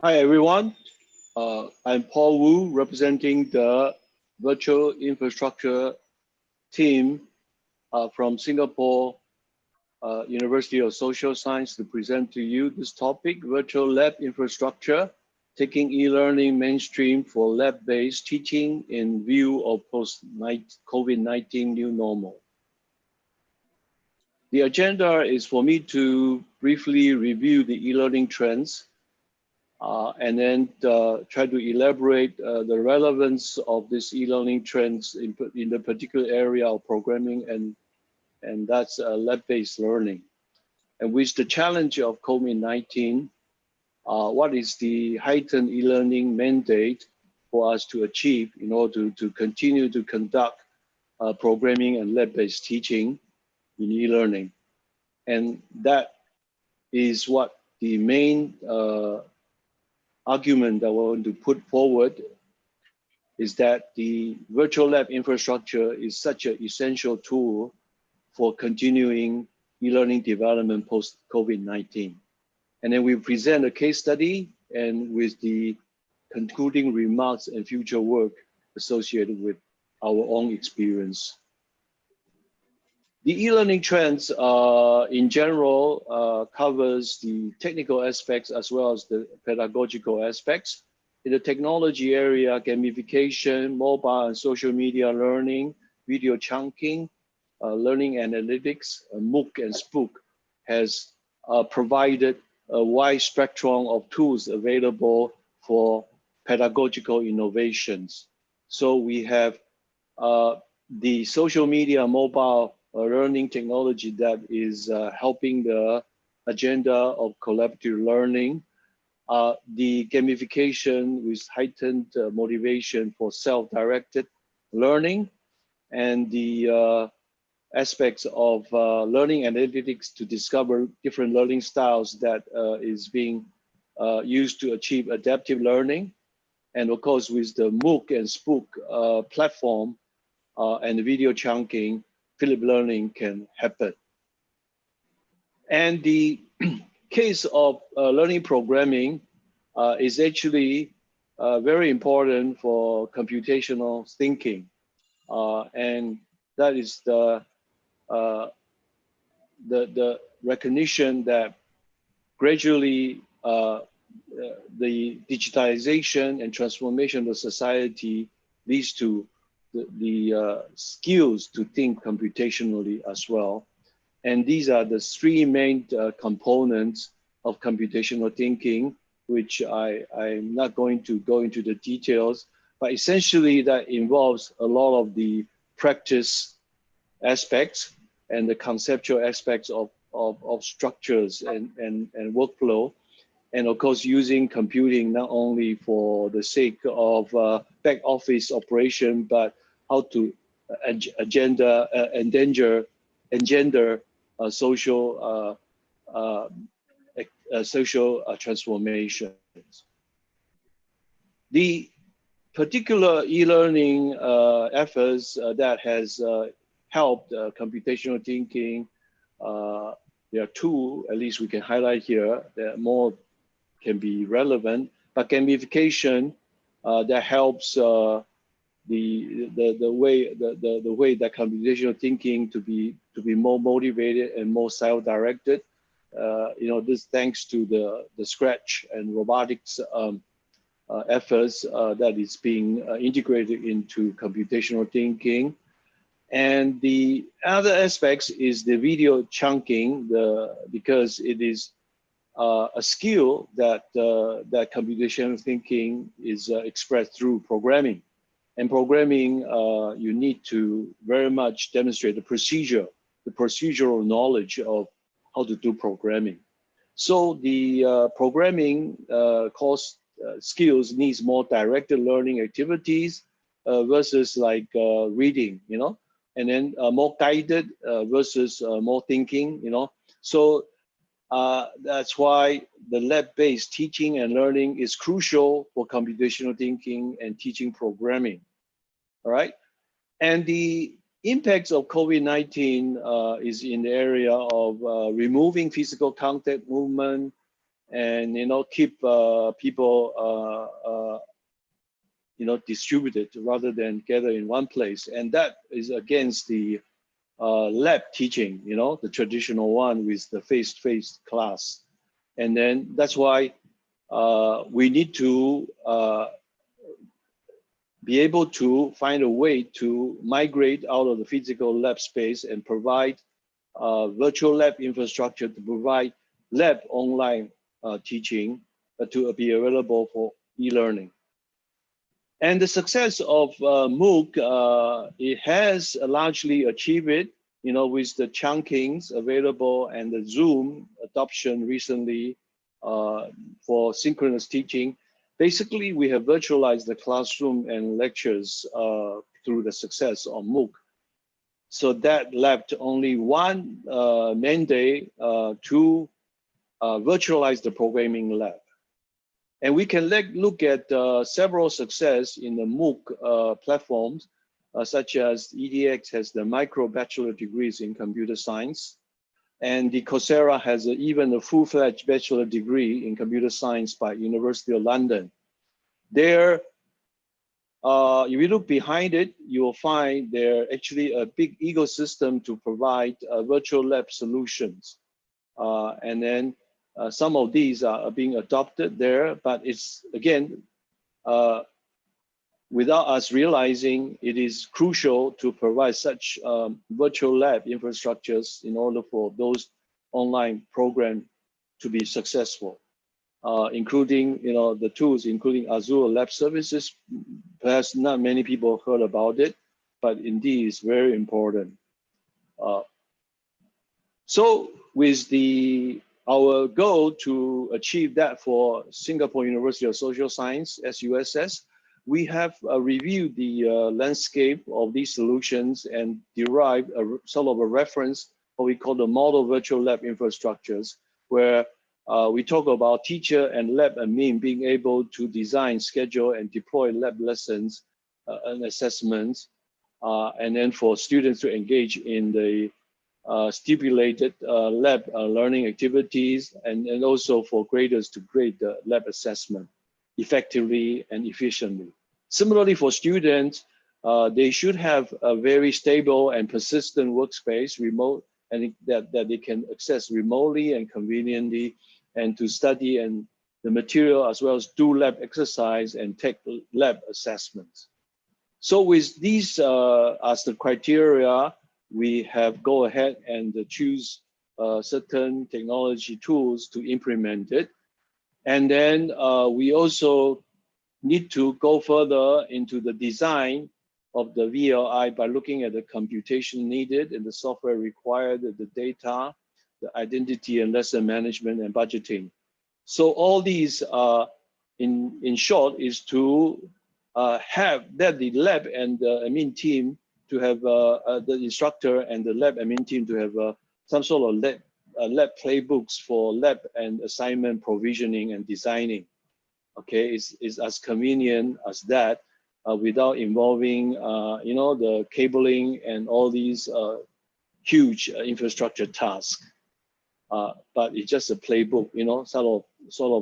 Hi, everyone. I'm Paul Wu, representing the virtual infrastructure team from Singapore University of Social Science to present to you this topic, virtual lab infrastructure, taking e-learning mainstream for lab-based teaching in view of post-COVID-19 new normal. The agenda is for me to briefly review the e-learning trends and then try to elaborate the relevance of this e-learning trends in the particular area of programming, and that's lab-based learning. And with the challenge of COVID-19, what is the heightened e-learning mandate for us to achieve in order to continue to conduct programming and lab-based teaching in e-learning? And that is what the main argument that I want to put forward is that the virtual lab infrastructure is such an essential tool for continuing e-learning development post-COVID-19. And then we present a case study and with the concluding remarks and future work associated with our own experience. The e-learning trends in general covers the technical aspects as well as the pedagogical aspects. In the technology area, gamification, mobile and social media learning, video chunking, learning analytics, MOOC and SPOOC has provided a wide spectrum of tools available for pedagogical innovations. So we have the social media, mobile learning technology that is helping the agenda of collaborative learning, the gamification with heightened motivation for self-directed learning, and the aspects of learning analytics to discover different learning styles that is being used to achieve adaptive learning. And of course, with the MOOC and SPOOC platform and the video chunking, Philip learning can happen. And the case of learning programming is actually very important for computational thinking. And that is the recognition that gradually the digitization and transformation of society leads to the skills to think computationally as well. And these are the three main components of computational thinking, which I'm not going to go into the details, but essentially that involves a lot of the practice aspects and the conceptual aspects of structures and workflow. And of course, using computing not only for the sake of back office operation, but how to engender social transformations. The particular e-learning efforts that has helped computational thinking, there are two, at least we can highlight here, that more can be relevant, but gamification that helps the way that computational thinking to be more motivated and more self-directed. This thanks to the Scratch and robotics efforts that is being integrated into computational thinking. And the other aspects is the video chunking, because it is a skill that computational thinking is expressed through programming. And programming, you need to very much demonstrate the procedural knowledge of how to do programming. So the programming course skills needs more directed learning activities versus like reading, and then more guided versus more thinking, So that's why the lab-based teaching and learning is crucial for computational thinking and teaching programming, all right? And the impacts of COVID-19 is in the area of removing physical contact, movement, and keep people distributed rather than gather in one place. And that is against the lab teaching, the traditional one with the face-to-face class. And then that's why we need to be able to find a way to migrate out of the physical lab space and provide virtual lab infrastructure to provide lab online teaching to be available for e-learning. And the success of MOOC, it has largely achieved it, with the chunkings available and the Zoom adoption recently for synchronous teaching. Basically, we have virtualized the classroom and lectures through the success of MOOC. So that left only one mandate to virtualize the programming lab. And we can look at several success in the MOOC platforms, such as EDX has the micro bachelor degrees in computer science, and the Coursera has even a full-fledged bachelor degree in computer science by University of London. There, if you look behind it, you will find there actually a big ecosystem to provide virtual lab solutions. And then some of these are being adopted there, but it's, again, without us realizing, it is crucial to provide such virtual lab infrastructures in order for those online programs to be successful, including the tools, including Azure Lab Services. Perhaps not many people heard about it, but indeed it's very important. So with our goal to achieve that for Singapore University of Social Science, SUSS, we have reviewed the landscape of these solutions and derived sort of a reference, what we call the model virtual lab infrastructures, where we talk about teacher and lab admin being able to design, schedule, and deploy lab lessons and assessments, and then for students to engage in the stipulated lab learning activities, and also for graders to grade the lab assessment effectively and efficiently. Similarly, for students, they should have a very stable and persistent workspace, remote, and that they can access remotely and conveniently, and to study and the material as well as do lab exercise and take lab assessments. So with these as the criteria, we have go ahead and choose certain technology tools to implement it. And then we also need to go further into the design of the VLI by looking at the computation needed and the software required, the data, the identity and lesson management and budgeting. So all these, in short, is to have that the lab and the admin team to have the instructor and the lab admin team to have some sort of lab playbooks for lab and assignment provisioning and designing. Okay, it's as convenient as that without involving, the cabling and all these huge infrastructure tasks. But it's just a playbook, sort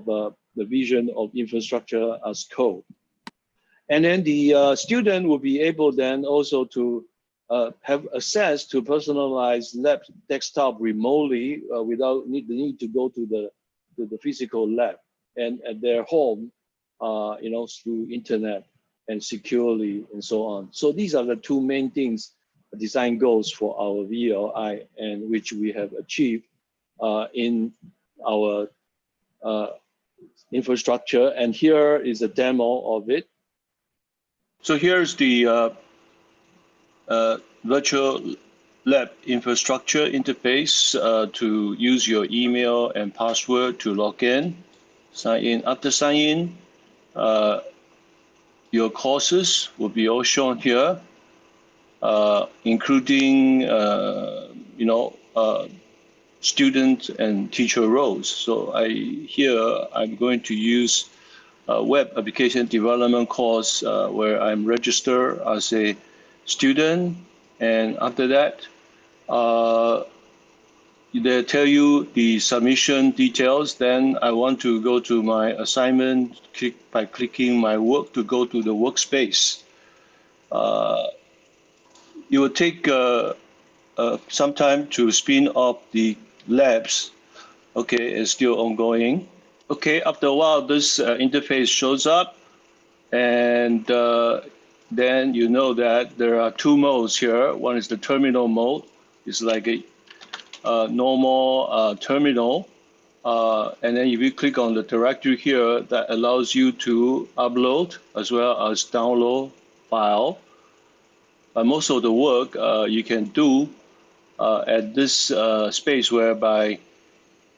of the vision of infrastructure as code. And then the student will be able then also to have access to personalized lab desktop remotely without the need to go to the physical lab, and at their home, through internet and securely and so on. So these are the two main things, design goals for our VLI, and which we have achieved in our infrastructure. And here is a demo of it. So here's the virtual lab infrastructure interface to use your email and password to log in, sign in. After sign in, your courses will be all shown here, including student and teacher roles. So I'm going to use a web application development course where I'm registered as a student, and after that, they tell you the submission details. Then I want to go to my assignment by clicking my work to go to the workspace. It will take some time to spin up the labs. Okay, it's still ongoing. Okay, after a while, this interface shows up, and then you know that there are two modes here. One is the terminal mode. It's like a normal terminal. And then if you click on the directory here, that allows you to upload as well as download file. Most of the work you can do at this space, whereby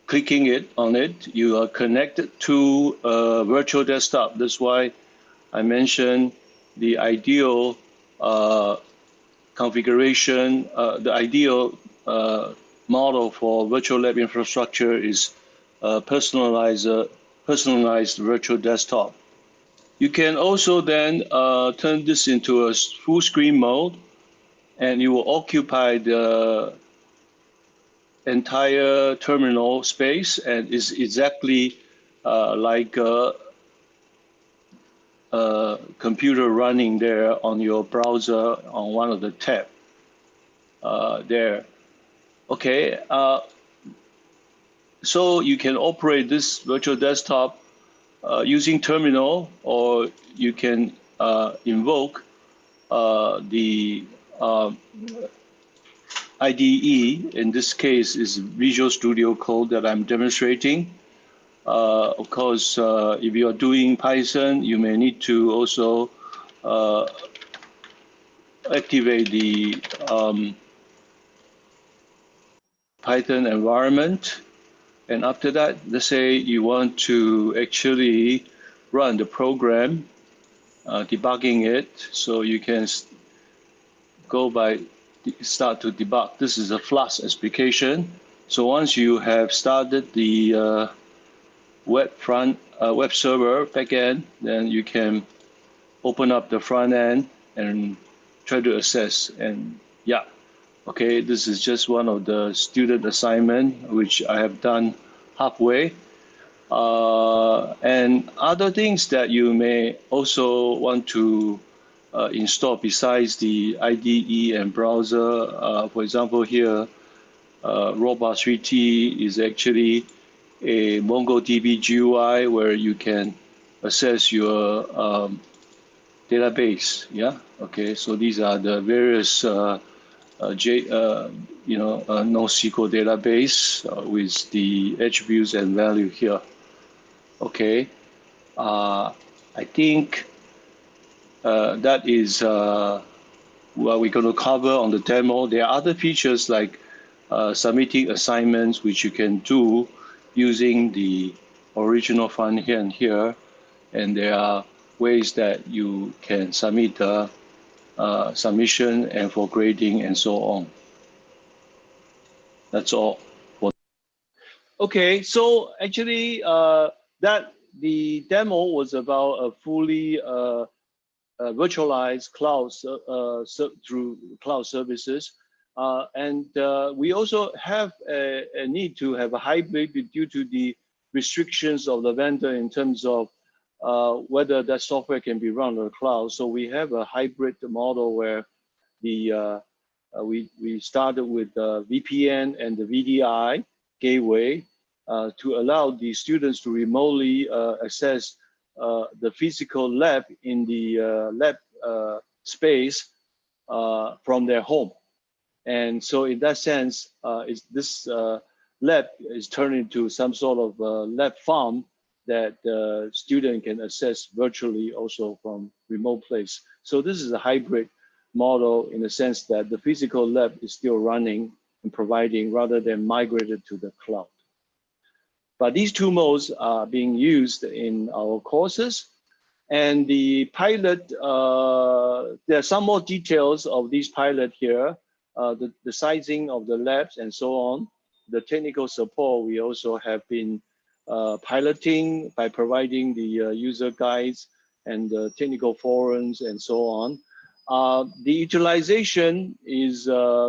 clicking on it, you are connected to a virtual desktop. That's why I mentioned the ideal configuration, the ideal model for virtual lab infrastructure is personalized virtual desktop. You can also then turn this into a full screen mode, and you will occupy the entire terminal space, and is exactly like a computer running there on your browser on one of the tab there. Okay, so you can operate this virtual desktop using terminal, or you can invoke the IDE. In this case is Visual Studio Code that I'm demonstrating. Of course, if you are doing Python, you may need to also activate the Python environment. And after that, let's say you want to actually run the program, debugging it, so you can go by start to debug. This is a Flask application. So once you have started the web server backend, then you can open up the front end and try to access. And yeah, okay, this is just one of the student assignment which I have done halfway. And other things that you may also want to install besides the IDE and browser. For example, here, Robot 3T is actually a MongoDB GUI where you can access your database. Yeah. Okay. So these are the various NoSQL database with the attributes and value here. Okay. I think that is what we're going to cover on the demo. There are other features like submitting assignments, which you can do using the original front end here. And there are ways that you can submit the submission and for grading and so on. That's all. Okay, so actually the demo was about a fully virtualized cloud through cloud services. And we also have a need to have a hybrid due to the restrictions of the vendor in terms of whether that software can be run on the cloud. So we have a hybrid model where we started with VPN and the VDI gateway to allow the students to remotely access the physical lab in the lab space from their home. And so in that sense, this lab is turned into some sort of lab farm that the student can access virtually also from remote place. So this is a hybrid model in the sense that the physical lab is still running and providing rather than migrated to the cloud. But these two modes are being used in our courses. And the pilot, there are some more details of these pilot here, the sizing of the labs and so on. The technical support, we also have been piloting by providing the user guides and the technical forums and so on. The utilization is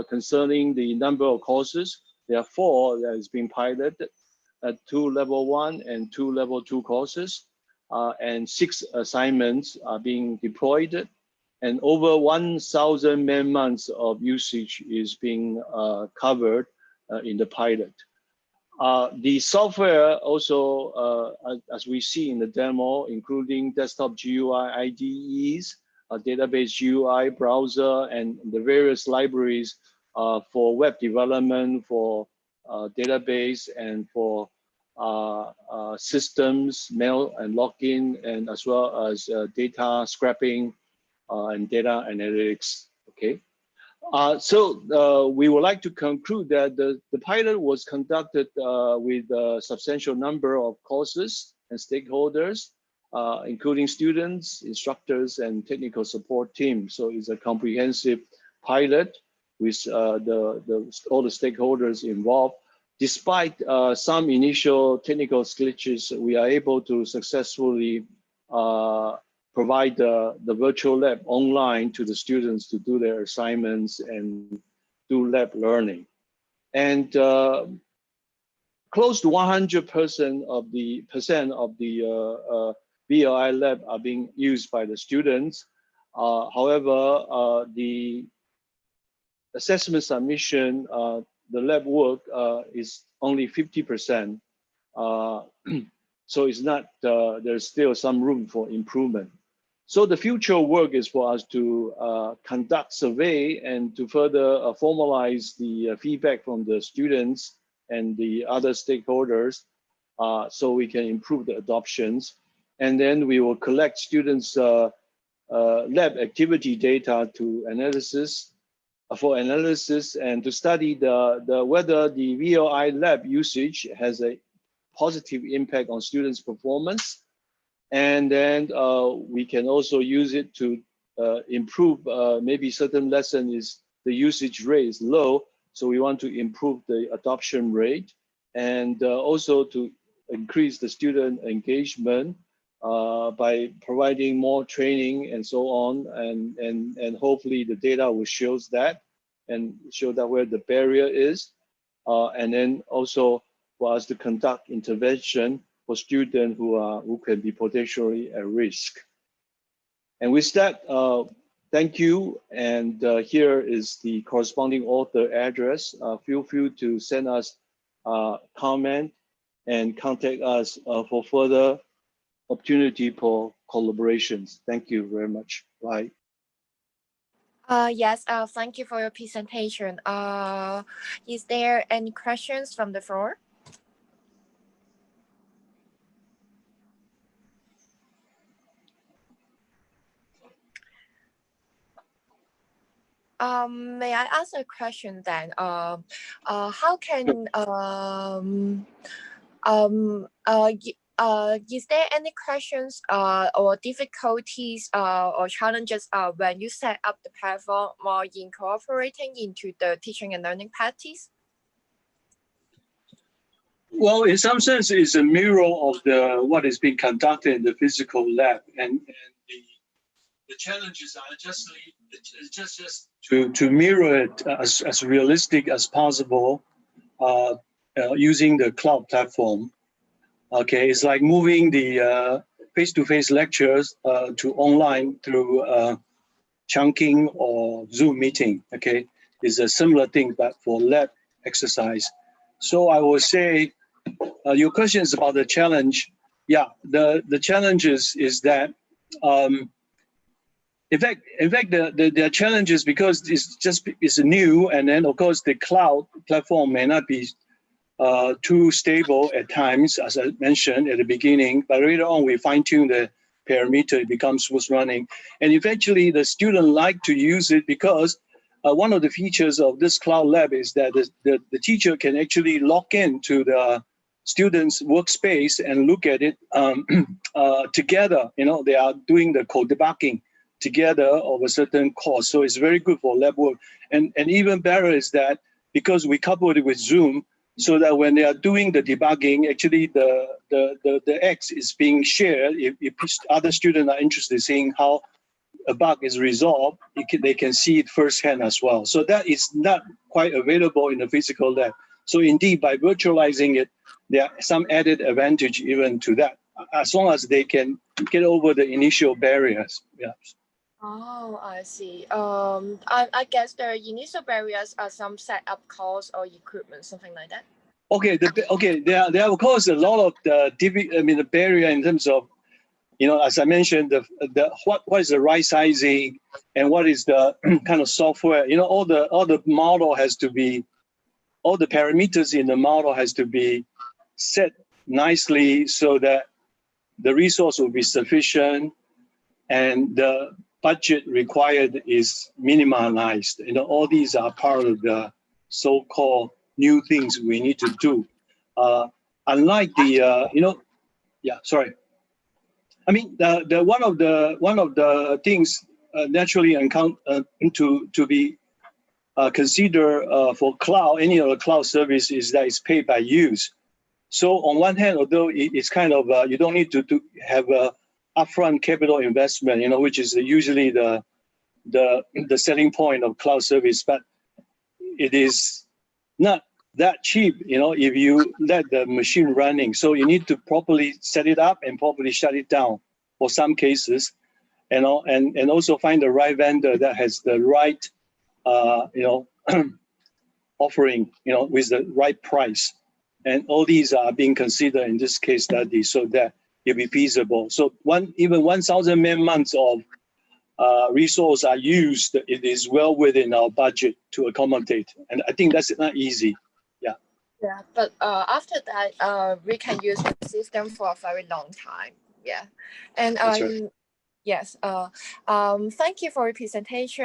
concerning the number of courses. There are 4 that is being piloted, 2 level 1 and 2 level 2 courses, and 6 assignments are being deployed, and over 1,000 man-months of usage is being covered in the pilot. The software also, as we see in the demo, including desktop GUI IDEs, database GUI, browser, and the various libraries for web development, for database, and for systems, mail and login, and as well as data scraping and data analytics. Okay. So we would like to conclude that the pilot was conducted with a substantial number of courses and stakeholders, including students, instructors, and technical support team. So it's a comprehensive pilot with all the stakeholders involved. Despite some initial technical glitches, we are able to successfully provide the virtual lab online to the students to do their assignments and do lab learning. And close to 100% of the VLI lab are being used by the students. However, the assessment submission, the lab work is only 50%. So it's not, there's still some room for improvement. So the future work is for us to conduct survey and to further formalize the feedback from the students and the other stakeholders so we can improve the adoptions. And then we will collect students' lab activity data to for analysis and to study whether the VLI lab usage has a positive impact on students' performance. And then we can also use it to improve, maybe certain lesson is the usage rate is low, so we want to improve the adoption rate, and also to increase the student engagement by providing more training and so on, and hopefully the data will show that and show that where the barrier is, and then also for us to conduct intervention for students who can be potentially at risk. And with that, thank you. And here is the corresponding author address. Feel free to send us comment and contact us for further opportunity for collaborations. Thank you very much. Bye. Yes, thank you for your presentation. Is there any questions from the floor? May I ask a question then? How can is there any questions or difficulties or challenges when you set up the platform or incorporating into the teaching and learning practice? Well, in some sense, it's a mirror of what is being conducted in the physical lab, and the challenges are just to mirror it as realistic as possible using the cloud platform. Okay, it's like moving the face-to-face lectures to online through chunking or Zoom meeting. Okay, it's a similar thing, but for lab exercise. So I will say, your question is about the challenge. Yeah, the challenge is that, in fact, the challenge is because it's new, and then of course the cloud platform may not be too stable at times, as I mentioned at the beginning, but later on we fine-tune the parameter, it becomes smooth running. And eventually the student like to use it because one of the features of this cloud lab is that the teacher can actually log in to the students' workspace and look at it together. You know, they are doing the code debugging together of a certain course. So it's very good for lab work. And even better is that because we coupled it with Zoom, so that when they are doing the debugging, actually the X is being shared. If other students are interested in seeing how a bug is resolved, they can see it firsthand as well. So that is not quite available in the physical lab. So indeed, by virtualizing it, there are some added advantage even to that, as long as they can get over the initial barriers. Yeah. Oh, I see. I guess the initial barriers are some setup costs or equipment, something like that. Okay, there are of course a lot of the barrier in terms of, as I mentioned, what is the right sizing and what is the kind of software. All the model has to be, all the parameters in the model has to be set nicely so that the resource will be sufficient and the budget required is minimalized. All these are part of the so-called new things we need to do. Unlike the, yeah, sorry. I mean, the one of the things naturally to be considered for cloud, any of the cloud service is that it's paid by use. So on one hand, although it's kind of you don't need to have a upfront capital investment, which is usually the selling point of cloud service, but it is not that cheap, if you let the machine running. So you need to properly set it up and properly shut it down for some cases, and also find the right vendor that has the right, offering, with the right price. And all these are being considered in this case study so that it'll be feasible. So even 1,000 man-months of resource are used, it is well within our budget to accommodate. And I think that's not easy. Yeah. Yeah, but after that, we can use the system for a very long time. Yeah, and That's right. yes. Thank you for your presentation.